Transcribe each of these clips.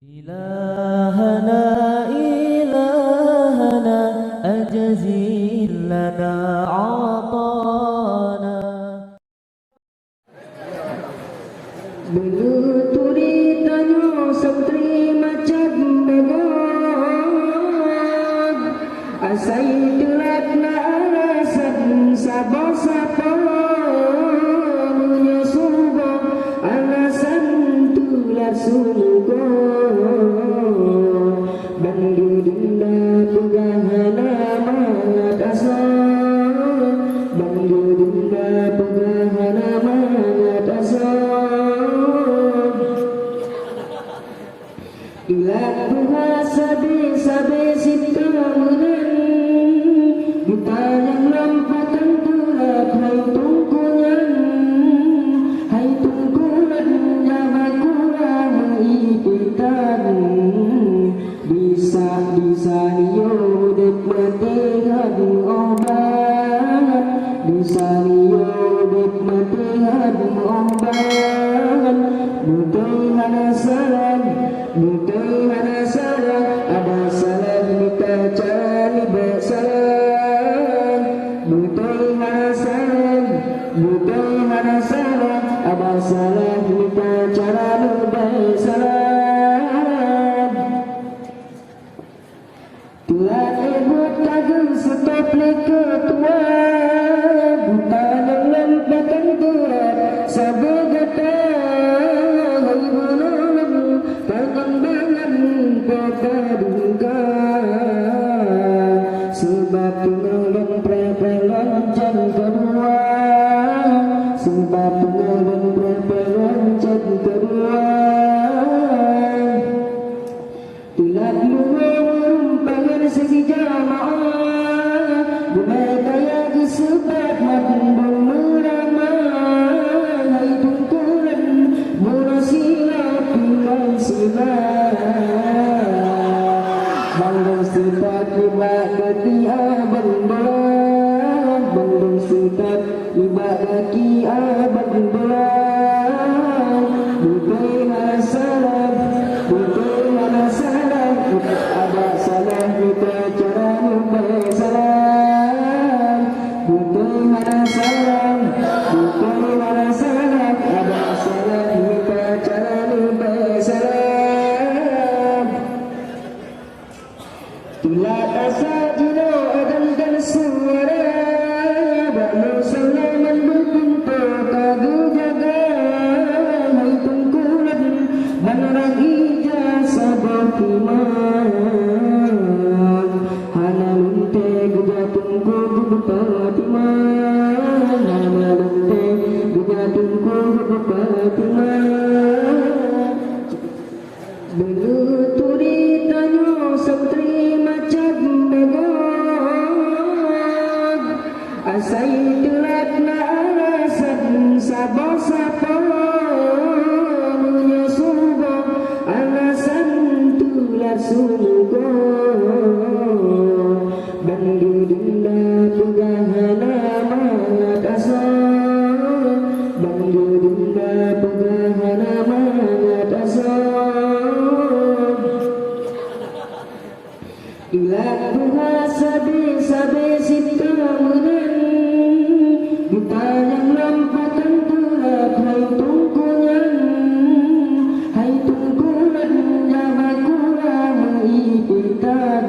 إلهنا إلهنا أجزل لنا عطانا. Menuturi tanyo santri macam begod, asai telat na alasan sabah sapa menyusuh alasan tular sungguh bandu dinda pegahana mangat asal bandu dinda pegahana mangat asal ilat buha sabi sita menan ditanyang lampatan tulat hai tungkulan jawa kurang ipitan bisa niyo dek matihan obat bisa niyo dek matihan obat mutihan salam ada salam kita cari bersalam mutihan salam ada salam kita cari bersalam Tuhan ebut kagum stop leke tua buta yang lampakan turat sabagata hai bunulam perkembangan perkadungka sebab pengelan prepelan jan kedua sebab pengelan prepelan jan kedua Tulat luwe rumpangan segi jamaah Bunai kaya kesebat mandung meramah Hai tungkulan murah silap pilai silap Bandung sifat lima ketia bandung Bandung sifat lima ketia bandung Bukai salam ada salah kita cara membaik salam bukan ada salam ada salah kita cara membaik salam tulat asa jino dan suara balu salaman berkumpul kadu jaga hai tungkulan manarang ijazah berkiman hana lunte gujatungku bupatiman hana lunte gujatungku bupatiman menuturi tanyo santri macam begod asai telat na alasan sabah sapa menyusuh alasan tular sungguh bandu dinda pegahana mangat asal bandu dinda pegahana mangat asal ilat buha sabi sita menan ditanyang lampatan tulat hai tungkulan jawa kurang ipitan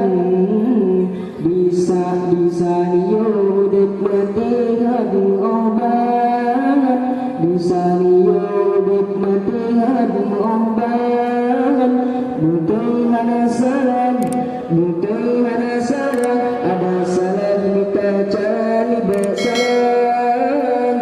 bisa niyo dek matihan obat bisa niyo dek matihan obat mutihan salam ada salam kita cari bersalam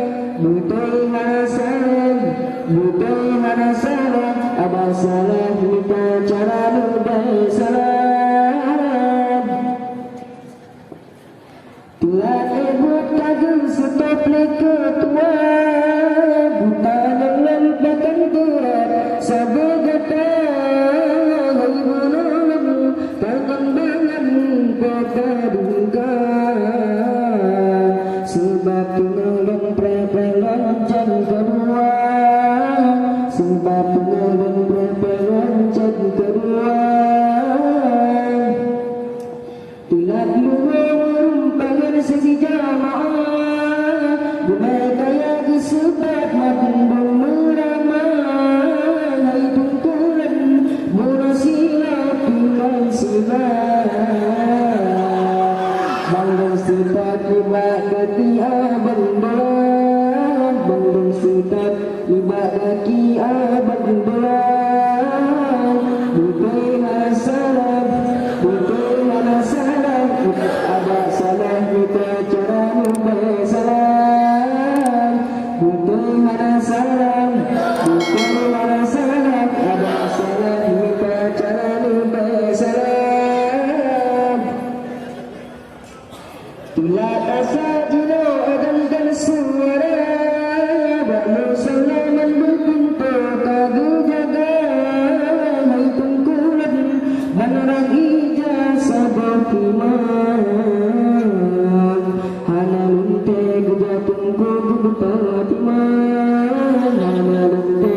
Fatimah Hana lunte gejatungku kudu Fatimah Hana lunte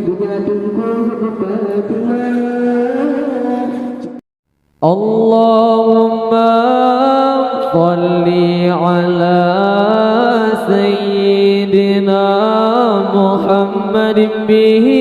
gejatungku kudu Fatimah Allahumma salli ala Sayyidina Muhammadin bihi